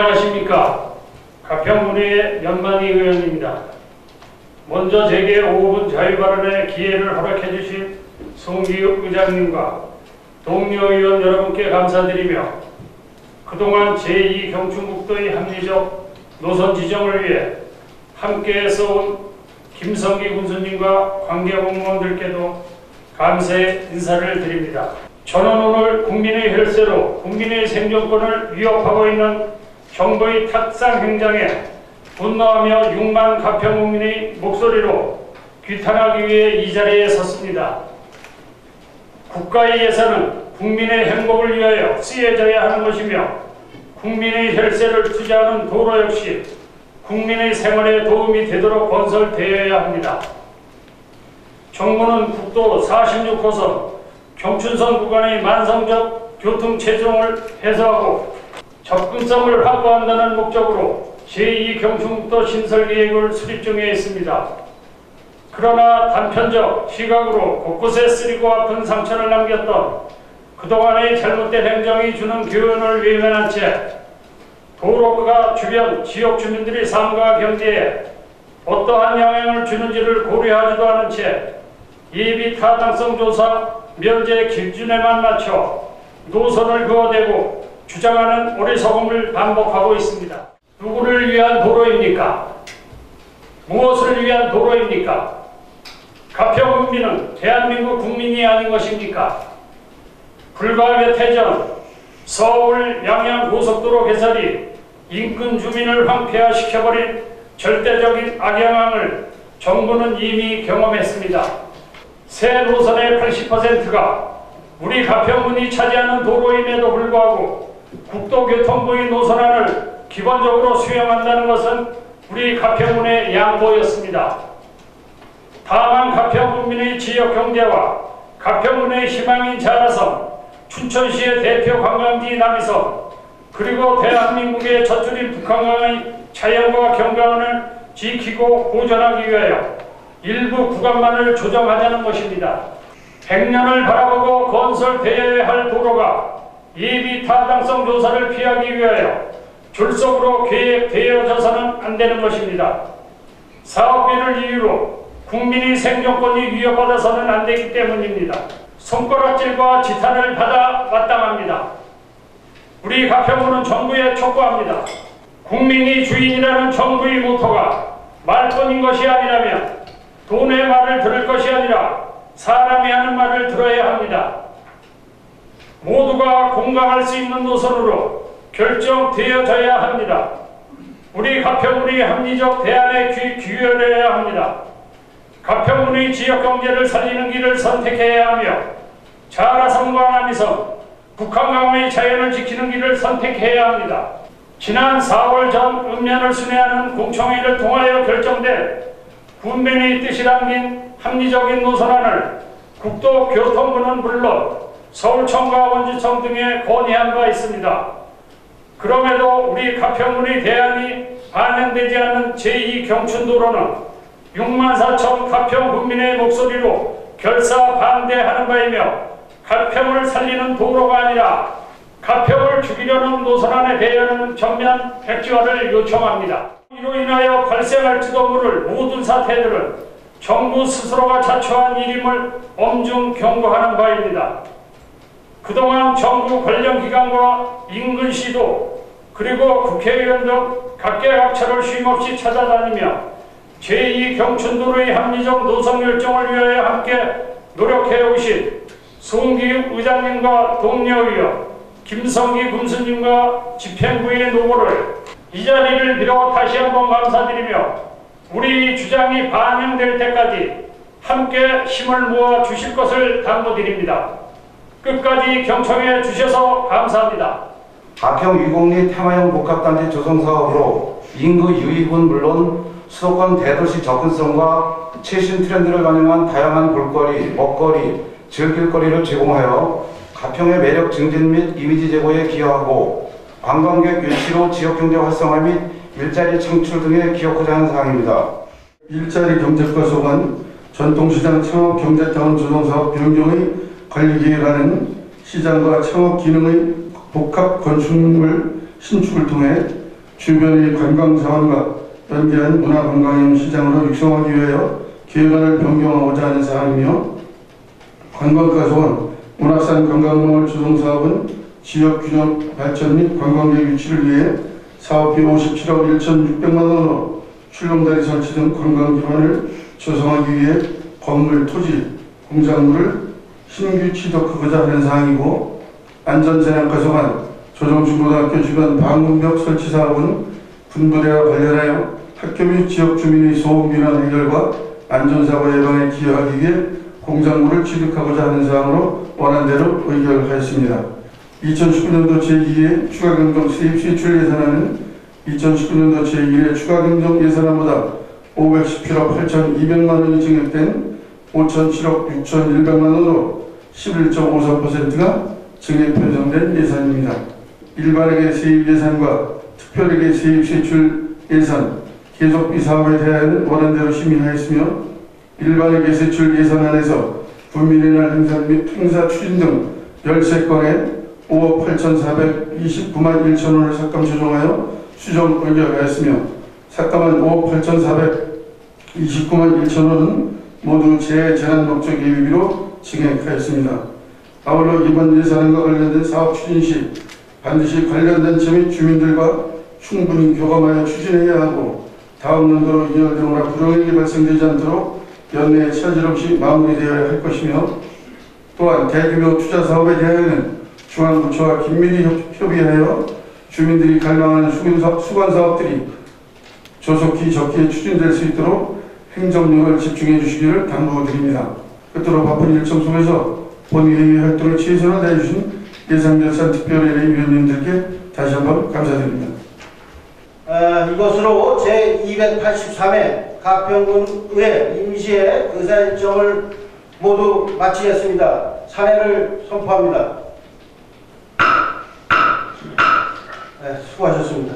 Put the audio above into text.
안녕하십니까. 가평군의 연만희 의원입니다. 먼저 제게 5분 자유발언의 기회를 허락해 주신 송기욱 의장님과 동료 의원 여러분께 감사드리며 그동안 제2경춘북도의 합리적 노선 지정을 위해 함께 써온 김성기 군수님과 관계공무원들께도 감사의 인사를 드립니다. 저는 오늘 국민의 혈세로 국민의 생존권을 위협하고 있는 정부의 탁상 행정에 분노하며 6만 가평국민의 목소리로 규탄하기 위해 이 자리에 섰습니다. 국가의 예산은 국민의 행복을 위하여 쓰여져야 하는 것이며 국민의 혈세를 투자하는 도로 역시 국민의 생활에 도움이 되도록 건설되어야 합니다. 정부는 국도 46호선 경춘선 구간의 만성적 교통체증을 해소하고 접근성을 확보한다는 목적으로 제2경춘북도 신설계획을 수립 중에 있습니다. 그러나 단편적 시각으로 곳곳에 쓰리고 아픈 상처를 남겼던 그동안의 잘못된 행정이 주는 교훈을 외면한 채 도로가 주변 지역 주민들의 삶과 경제에 어떠한 영향을 주는지를 고려하지도 않은 채 예비 타당성 조사 면제 기준에만 맞춰 노선을 그어대고 주장하는 어리석음을 반복하고 있습니다. 누구를 위한 도로입니까? 무엇을 위한 도로입니까? 가평군민은 대한민국 국민이 아닌 것입니까? 불과 몇 해 전 서울 양양 고속도로 개설이 인근 주민을 황폐화시켜버린 절대적인 악영향을 정부는 이미 경험했습니다. 새 노선의 80%가 우리 가평군이 차지하는 도로임에도 불구하고 국도교통부의 노선안을 기본적으로 수용한다는 것은 우리 가평군의 양보였습니다. 다만 가평군민의 지역경제와 가평군의 희망인 자라섬, 춘천시의 대표 관광지 남이섬, 그리고 대한민국의 젖줄인 북한강의 자연과 경관을 지키고 보존하기 위하여 일부 구간만을 조정하자는 것입니다. 100년을 바라보고 건설되어야 할 도로가 예비 타당성 조사를 피하기 위하여 졸속으로 계획되어져서는 안 되는 것입니다. 사업비를 이유로 국민의 생존권이 위협받아서는 안 되기 때문입니다. 손가락질과 지탄을 받아 마땅합니다. 우리 가평군은 정부에 촉구합니다. 국민이 주인이라는 정부의 모토가 말뿐인 것이 아니라면 돈의 말을 들을 것이 아니라 사람이 하는 말을 들어야 합니다. 모두가 공감할 수 있는 노선으로 결정되어져야 합니다. 우리 가평군의 합리적 대안에 귀결해야 합니다. 가평군의 지역경제를 살리는 길을 선택해야 하며 자라섬과 남이섬, 북한강의 자연을 지키는 길을 선택해야 합니다. 지난 4월 전 읍면을 순회하는 공청회를 통하여 결정된 군민의 뜻이 담긴 합리적인 노선안을 국도교통부는 물론 서울청과 원주청 등에 건의한 바 있습니다. 그럼에도 우리 가평군의 대안이 반영되지 않는 제2경춘도로는 6만 4천 가평 국민의 목소리로 결사 반대하는 바이며 가평을 살리는 도로가 아니라 가평을 죽이려는 노선안에 대한 전면 백지화를 요청합니다. 이로 인하여 발생할지도 모를 모든 사태들은 정부 스스로가 자초한 일임을 엄중 경고하는 바입니다. 그동안 정부 관련기관과 인근시도 그리고 국회의원 등 각계각처를 쉼없이 찾아다니며 제2경춘도로의 합리적 노선 결정을 위하여 함께 노력해 오신 송기욱 의장님과 동료 의원, 김성기 군수님과 집행부의 노고를 이 자리를 빌어 다시 한번 감사드리며 우리 주장이 반영될 때까지 함께 힘을 모아 주실 것을 당부드립니다. 끝까지 경청해 주셔서 감사합니다. 가평 유곡리 테마형 복합단지 조성 사업으로 인구 유입은 물론 수도권 대도시 접근성과 최신 트렌드를 반영한 다양한 볼거리, 먹거리, 즐길거리를 제공하여 가평의 매력 증진 및 이미지 제고에 기여하고 관광객 유치로 지역경제 활성화 및 일자리 창출 등에 기여하고자 하는 사항입니다. 일자리 경제 구성은 전통시장 창업경제타운 조성사업 변경의 관리기획안은 시장과 창업 기능의 복합 건축물 신축을 통해 주변의 관광 자원과 연계한 문화관광형 시장으로 육성하기 위하여 계획안을 변경하고자 하는 사항이며, 관광가 소원 문학산 관광농을 조성사업은 지역균형 발전 및 관광객 유치를 위해 사업비 57억 1,600만 원으로 출렁다리 설치 등 관광 기반을 조성하기 위해 건물, 토지, 공작물을 신규 취득하고자 하는 사항이고, 안전재난과 소관 조정중고등학교 주변 방음벽 설치 사업은 분부대와 관련하여 학교 및 지역 주민의 소음 민원 해결과 안전사고 예방에 기여하기 위해 공작물을 취득하고자 하는 사항으로 원안대로 의결하였습니다. 2019년도 제2회 추가경정 세입시출 예산안은 2019년도 제1회 추가경정 예산안보다 517억 8,200만 원이 증액된 5,007억 6,100만 원으로 11.53%가 증액 편성된 예산입니다. 일반에게 세입 예산과 특별에게 세입 세출 예산, 계속비 사업에 대하여는 원안대로 심의하였으며, 일반에게 세출 예산안에서 군민의 날 행사 추진 등 13건에 5억 8,429만 1천 원을 삭감 조정하여 수정 의결하였으며, 삭감한 5억 8,429만 1천 원은 모두 재난 목적 예비비로 증액하였습니다. 아울러 이번 예산안과 관련된 사업 추진 시 반드시 관련 단체 및 주민들과 충분히 교감하여 추진해야 하고, 다음 연도로 이어되거나 불용액이 발생되지 않도록 연내에 차질 없이 마무리되어야 할 것이며, 또한 대규모 투자 사업에 대하여는 중앙부처와 긴밀히 협의하여 주민들이 갈망하는 수관 사업들이 조속히 적기에 추진될 수 있도록 행정력을 집중해 주시기를 당부드립니다. 끝으로 바쁜 일정 속에서 본회의 활동에 최선을 다해주신 예산결산특별회의 위원님들께 다시 한번 감사드립니다. 이것으로 제283회 가평군의회 임시회 의사일정을 모두 마치겠습니다. 사례를 선포합니다. 수고하셨습니다.